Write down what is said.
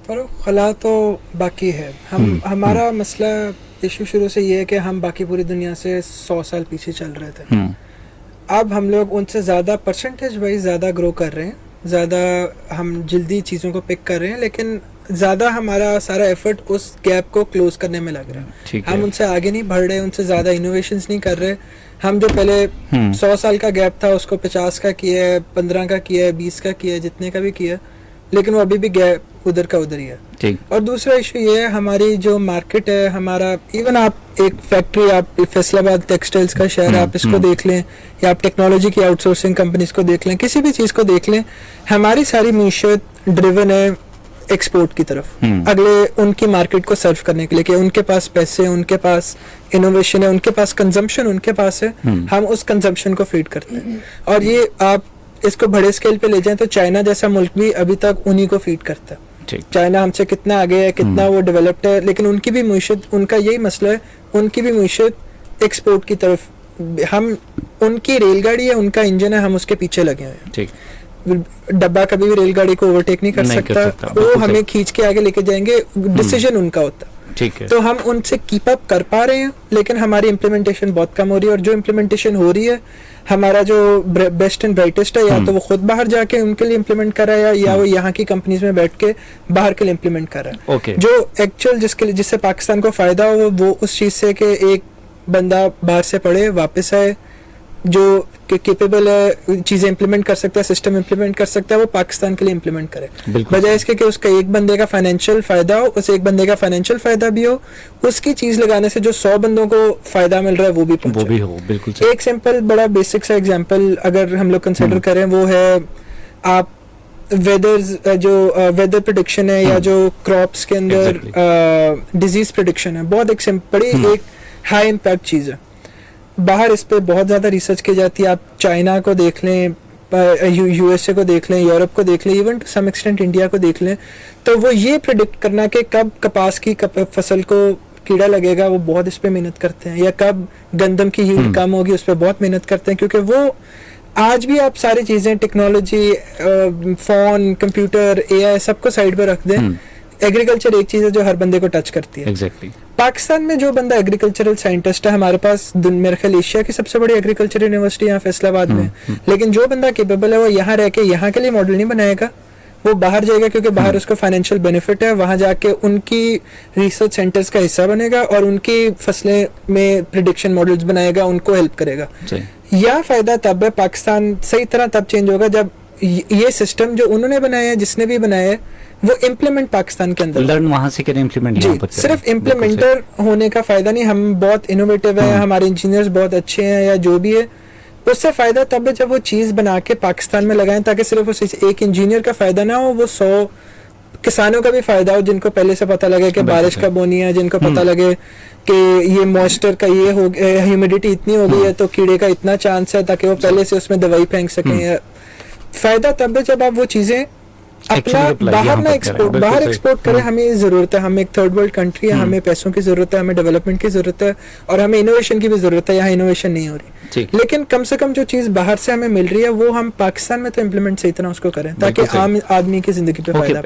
फरोख खला तो बाकी है। हमारा मसला इशू शुरू से ये है कि हम बाकी पूरी दुनिया से 100 साल पीछे चल रहे थे। अब हम लोग उनसे ज़्यादा परसेंटेज वाइज ज़्यादा ग्रो कर रहे हैं, ज़्यादा हम जल्दी चीज़ों को पिक कर रहे हैं, लेकिन ज़्यादा हमारा सारा एफर्ट उस गैप को क्लोज करने में लग रहा है। हम उनसे आगे नहीं बढ़ रहे, उनसे ज़्यादा इनोवेशंस नहीं कर रहे। हम जो पहले 100 साल का गैप था उसको 50 का किया है, 15 का किया है, 20 का किया है, जितने का भी किया है, लेकिन वो अभी भी गैप उधर का उधर ही है। और दूसरा इशू ये है, हमारी जो मार्केट है, हमारा इवन आप एक फैक्ट्री, आप फैसलाबाद टेक्सटाइल्स का शहर आप इसको देख लें, या आप टेक्नोलॉजी की आउटसोर्सिंग कंपनीज को देख लें, किसी भी चीज़ को देख लें, हमारी सारी मीशत ड्रिवन है एक्सपोर्ट की तरफ, अगले उनकी मार्केट को सर्व करने के लिए, कि उनके पास पैसे, उनके पास इनोवेशन है, उनके पास कंजम्पशन उनके पास है, हम उस कंजम्पशन को फीड करते हैं। और ये आप इसको बड़े स्केल पे ले जाएं तो चाइना जैसा मुल्क भी अभी तक उन्हीं को फीड करता है। चाइना हमसे कितना आगे है, कितना वो डेवलप्ड है, लेकिन उनकी भी मुईशत, उनका यही मसला है, उनकी भी मुईशत एक्सपोर्ट की तरफ, हम उनकी रेलगाड़ी है, उनका इंजन है, हम उसके पीछे लगे हुए हैं। डब्बा कभी भी रेलगाड़ी को ओवरटेक नहीं कर सकता, वो हमें खींच के आगे लेके जाएंगे, डिसीजन उनका होता है। तो हम उनसे कीप अप कर पा रहे हैं, लेकिन हमारी इम्प्लीमेंटेशन बहुत कम हो रही है। और जो इम्प्लीमेंटेशन हो रही है, हमारा जो बेस्ट एंड ब्राइटेस्ट है, या तो वो खुद बाहर जाके उनके लिए इम्प्लीमेंट कर रहा है, या वो यहाँ की कंपनीज में बैठ के बाहर के लिए इम्प्लीमेंट कर रहा है। जो एक्चुअल जिससे पाकिस्तान को फायदा हो, वो उस चीज से कि एक बंदा बाहर से पढ़े, वापस आए, जो कैपेबल है, चीजें इंप्लीमेंट कर सकता है, सिस्टम इंप्लीमेंट कर सकता है, वो पाकिस्तान के लिए इंप्लीमेंट करे, बजाय इसके कि उसका एक बंदे का फाइनेंशियल फायदा हो, उस एक बंदे का फाइनेंशियल फायदा भी हो, उसकी चीज लगाने से जो 100 बंदों को फायदा मिल रहा है वो भी हो। बिल्कुल एक सिंपल बड़ा बेसिक सा एग्जांपल अगर हम लोग कंसिडर करें, वो है आप वेदर प्रेडिक्शन है, या जो क्रॉप्स के अंदर डिजीज प्रेडिक्शन है, बहुत एक बड़ी एक हाई इम्पैक्ट चीज है। बाहर इस पे बहुत ज़्यादा रिसर्च की जाती है। आप चाइना को देख लें, यूएसए को देख लें, यूरोप को देख लें, even to some extent India को देख लें, तो वो ये प्रेडिक्ट करना कि कब कपास की फसल को कीड़ा लगेगा, वो बहुत इस पे मेहनत करते हैं, या कब गंदम की हीट कम होगी, उस पर बहुत मेहनत करते हैं, क्योंकि वो आज भी आप सारी चीज़ें, टेक्नोलॉजी, फ़ोन, कंप्यूटर, एआई, सबको साइड पर रख दें, एग्रीकल्चर एक चीज़ है जो हर बंदे को टच करती है। पाकिस्तान में जो बंदा एग्रीकल्चरल साइंटिस्ट है, हमारे पास मेरे ख्याल एशिया की सबसे बड़ी एग्रीकल्चर यूनिवर्सिटी यहाँ फैसलाबाद में, लेकिन जो बंदा केपेबल है वो यहाँ रह के यहाँ के लिए मॉडल नहीं बनाएगा, वो बाहर जाएगा, क्योंकि बाहर उसको फाइनेंशियल बेनिफिट है, वहां जाके उनकी रिसर्च सेंटर्स का हिस्सा बनेगा और उनकी फसलें में प्रिडिक्शन मॉडल्स बनाएगा, उनको हेल्प करेगा। यह फायदा तब है, पाकिस्तान सही तरह तब चेंज होगा जब ये सिस्टम जो उन्होंने बनाया है, जिसने भी बनाया है, वो इम्प्लीमेंट पाकिस्तान के अंदर लर्न वहां से करें, इम्प्लीमेंट सिर्फ इम्प्लीमेंटर होने का फायदा नहीं, हम बहुत इनोवेटिव है, हमारे इंजीनियर्स बहुत अच्छे हैं, या जो भी है, उससे फायदा तब है जब वो चीज बना के पाकिस्तान में लगाएं, ताकि सिर्फ उस एक इंजीनियर का फायदा ना हो, वो 100 किसानों का भी फायदा हो, जिनको पहले से पता लगे कि बारिश कब होनी है, जिनको पता लगे कि ये मॉइस्चर का ये हो, ह्यूमिडिटी इतनी हो गई है तो कीड़े का इतना चांस है, ताकि वो पहले से उसमें दवाई फेंक सकें। फायदा तब है जब आप वो चीजें अपना बाहर ना एक्सपोर्ट करें। हमें जरूरत है, हम एक थर्ड वर्ल्ड कंट्री है, हमें पैसों की जरूरत है, हमें डेवलपमेंट की जरूरत है, और हमें इनोवेशन की भी जरूरत है। यहाँ इनोवेशन नहीं हो रही, लेकिन कम से कम जो चीज बाहर से हमें मिल रही है, वो हम पाकिस्तान में तो इम्प्लीमेंट सही तरह उसको करें, ताकि आम आदमी की जिंदगी पे फायदा